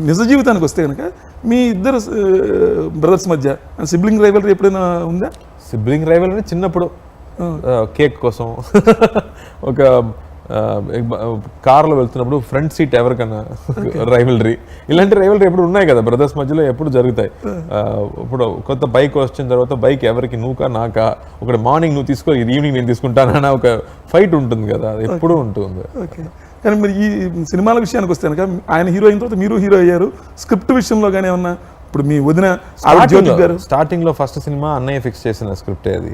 నిజ జీవితానికి వస్తే కనుక మీ ఇద్దరు బ్రదర్స్ మధ్య సిబ్లింగ్ రైవల్రీ ఎప్పుడైనా ఉందా? సిబ్లింగ్ రైవల్రీ చిన్నప్పుడు కేక్ కోసం ఒక కార్లో వెళ్తున్నప్పుడు ఫ్రంట్ సీట్ ఎవరికన్నా రైవల్రీ, ఇలాంటి రైవల్రీ ఎప్పుడు ఉన్నాయి కదా బ్రదర్స్ మధ్యలో, ఎప్పుడు జరుగుతాయి. ఇప్పుడు కొత్త బైక్ వచ్చిన తర్వాత బైక్ ఎవరికి, నువ్వుకా నాకా, ఒకటి మార్నింగ్ నువ్వు తీసుకో, ఈవినింగ్ నేను తీసుకుంటానని ఒక ఫైట్ ఉంటుంది కదా, అది ఎప్పుడూ ఉంటుంది. కానీ మరి ఈ సినిమాల విషయానికి వస్తే కనుక ఆయన హీరో అయిన తర్వాత మీరు హీరో అయ్యారు. స్క్రిప్ట్ విషయంలో కానీ ఏమన్నా ఇప్పుడు మీ వదిన స్టార్టింగ్ లో ఫస్ట్ సినిమా అన్నయ్య ఫిక్స్ చేసిన స్క్రిప్టే అది.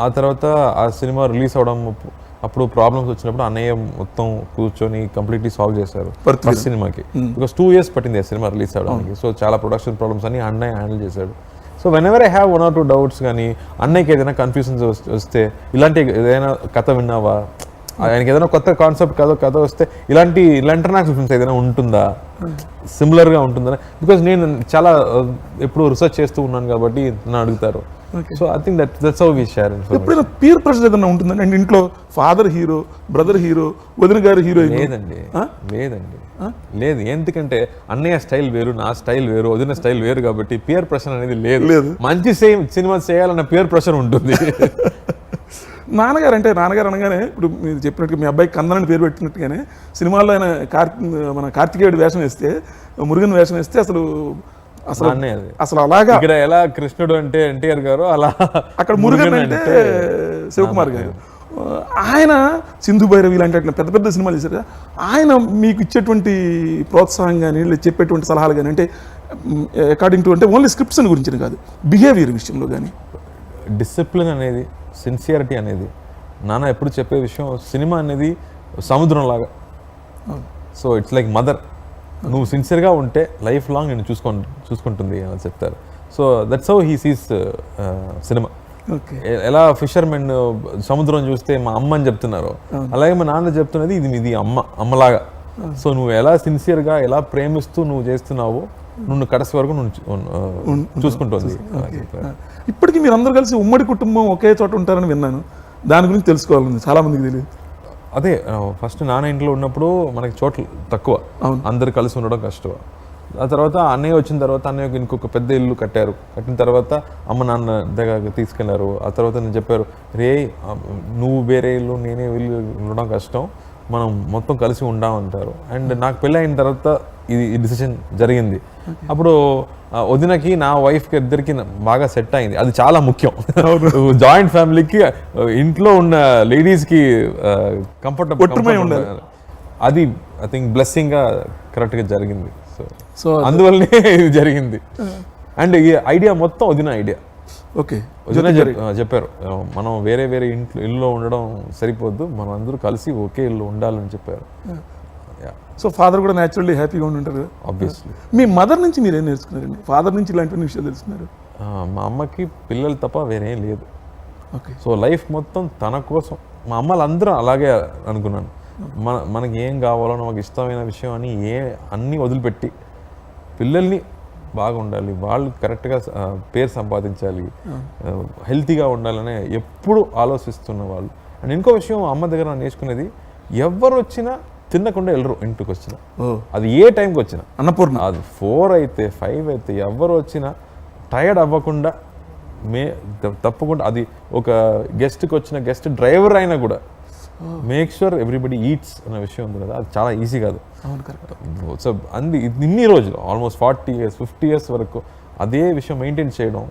ఆ తర్వాత ఆ సినిమా రిలీజ్ అవడం అప్పుడు ప్రాబ్లమ్స్ వచ్చినప్పుడు అన్నయ్య మొత్తం కూర్చొని కంప్లీట్లీ సాల్వ్ చేశారు ఫస్ట్ సినిమాకి. బికాస్ 2 years పట్టింది ఆ సినిమా రిలీజ్ అవడానికి. సో చాలా ప్రొడక్షన్ ప్రాబ్లమ్స్ అని అన్నయ్య హ్యాండిల్ చేశాడు. So when ever I have 1 or 2 doubts కానీ, అన్నయ్యకి ఏదైనా కన్ఫ్యూజన్స్ వస్తే, ఇలాంటి ఏదైనా కథ విన్నావా, ఆయనకి ఏదైనా కొత్త కాన్సెప్ట్ కథ వస్తే, ఇలాంటి ఇంటర్నేషనల్ ఫిల్మ్స్ ఏదైనా ఉంటుందా, సిమిలర్గా ఉంటుందా, బికాజ్ నేను చాలా ఎప్పుడు రీసెర్చ్ చేస్తూ ఉన్నాను కాబట్టి నన్ను అడుగుతారు. So I think that's how we share. ఎప్పుడైనా పీర్ ప్రెషర్ ఏదైనా ఉంటుందండి? అండ్ ఇంట్లో ఫాదర్ హీరో, బ్రదర్ హీరో, వదిన గారు హీరో? లేదు. ఎందుకంటే అన్నయ్య స్టైల్ వేరు, నా స్టైల్ వేరు, వదిన స్టైల్ వేరు కాబట్టి పియర్ ప్రెషర్ అనేది లేదు. మంచి సినిమా చేయాలన్న పియర్ ప్రెషర్ ఉంటుంది. నాన్నగారు అనగానే ఇప్పుడు మీరు చెప్పినట్టుగా మీ అబ్బాయి కందన్ అని పేరు పెట్టినట్టుగానే సినిమాల్లో ఆయన మన కార్తికేయుడు వేషం వేస్తే, మురుగన్ వేషం వేస్తే అసలు అలాగా ఇక్కడ ఎలా కృష్ణుడు అంటే ఎన్టీఆర్ గారు, అలా అక్కడ మురుగన్ అంటే శివకుమార్ గారు. ఆయన సింధు భైరవి ఇలాంటి పెద్ద పెద్ద సినిమాలు చేశారు కదా, ఆయన మీకు ఇచ్చేటువంటి ప్రోత్సాహం కానీ, చెప్పేటువంటి సలహాలు కానీ, అంటే అకార్డింగ్ టు అంటే ఓన్లీ స్క్రిప్ట్స్ గురించి కాదు, బిహేవియర్ విషయంలో కానీ, డిసిప్లిన్ అనేది, సిన్సియారిటీ అనేది, నాన్న ఎప్పుడు చెప్పే విషయం, సినిమా అనేది సముద్రం లాగా. సో ఇట్స్ లైక్ మదర్, నువ్వు సిన్సియర్గా ఉంటే లైఫ్ లాంగ్ నేను చూసుకుంటుంది అని చెప్తారు. So that's how he sees cinema. ఎలా ఫిషర్మెన్ సముద్రం చూస్తే మా అమ్మ అని చెప్తున్నారు, అలాగే మా నాన్న చెప్తున్నది ఇది అమ్మలాగా. సో నువ్వు ఎలా సిన్సియర్గా, ఎలా ప్రేమిస్తూ నువ్వు చేస్తున్నావో, నువ్వు కడసి వరకు నువ్వు చూసుకుంటుంది. ఇప్పటికీ మీరు అందరూ కలిసి ఉమ్మడి కుటుంబం ఒకే చోట ఉంటారని విన్నాను, దాని గురించి తెలుసుకోవాలని చాలా మందికి తెలియదు. అదే ఫస్ట్ నాన్న ఇంట్లో ఉన్నప్పుడు మనకి చోట్లు తక్కువ, అందరు కలిసి ఉండడం కష్టం. ఆ తర్వాత అన్నయ్య వచ్చిన తర్వాత అన్నయ్యకి ఇంకొక పెద్ద ఇల్లు కట్టిన తర్వాత అమ్మ నాన్న దగ్గర తీసుకెళ్లారు. ఆ తర్వాత నేను చెప్పారు, నువ్వు వేరే ఇల్లు, నేనే ఇల్లు ఉండడం కష్టం, మనం మొత్తం కలిసి ఉండామంటారు. అండ్ నాకు పెళ్ళి అయిన తర్వాత ఈ డిసిషన్ జరిగింది. అప్పుడు వదినకి, నా వైఫ్కి ఇద్దరికి బాగా సెట్ అయింది. అది చాలా ముఖ్యం. జాయింట్ ఫ్యామిలీకి ఇంట్లో ఉన్న లేడీస్కి కంఫర్టబుల్ ఉండాలి. అది ఐ థింక్ బ్లెస్సింగ్గా కరెక్ట్గా జరిగింది. సో అందువల్లనే ఇది జరిగింది. అండ్ ఈ ఐడియా మొత్తం వదిన ఐడియా. వదిన చెప్పారు, మనం వేరే వేరే ఇల్లులో ఉండడం సరిపోద్దు, మనం అందరూ కలిసి ఒకే ఇల్లు ఉండాలని చెప్పారు. సో ఫాదర్ కూడా న్యాచురల్లీ హ్యాపీగా ఉంటారు ఆబ్వియస్లీ. మీ మదర్ నుంచి మీరు ఏం నేర్చుకున్నారండి? ఫాదర్ నుంచి ఇలాంటి విషయాలు తెలుసుకున్నారు? మా అమ్మకి పిల్లలు తప్ప వేరేం లేదు. సో లైఫ్ మొత్తం తన కోసం, మా అమ్మలు అందరూ అలాగే అనుకున్నాను. మనకి ఏం కావాలో, నాకు ఇష్టమైన విషయం అని అన్నీ వదిలిపెట్టి పిల్లల్ని బాగుండాలి, వాళ్ళు కరెక్ట్గా పేరు సంపాదించాలి, హెల్తీగా ఉండాలనే ఎప్పుడు ఆలోచిస్తున్న వాళ్ళు. అండ్ ఇంకో విషయం అమ్మ దగ్గర నేర్చుకునేది, ఎవరు వచ్చినా తినకుండా వెళ్ళరు ఇంటికి వచ్చిన, అది ఏ టైంకి వచ్చినా, అన్నపూర్ణ అది 4 అయితే 5 అయితే ఎవరు వచ్చినా టైర్డ్ అవ్వకుండా తప్పకుండా, అది ఒక గెస్ట్కి వచ్చిన గెస్ట్ డ్రైవర్ అయినా కూడా మేక్ ష్యూర్ ఎవ్రీబడి ఈట్స్ అనే విషయం ఉంది కదా, అది చాలా ఈజీ కాదు. సో ఇన్ని రోజులు ఆల్మోస్ట్ 40 years 50 years వరకు అదే విషయం మెయింటైన్ చేయడం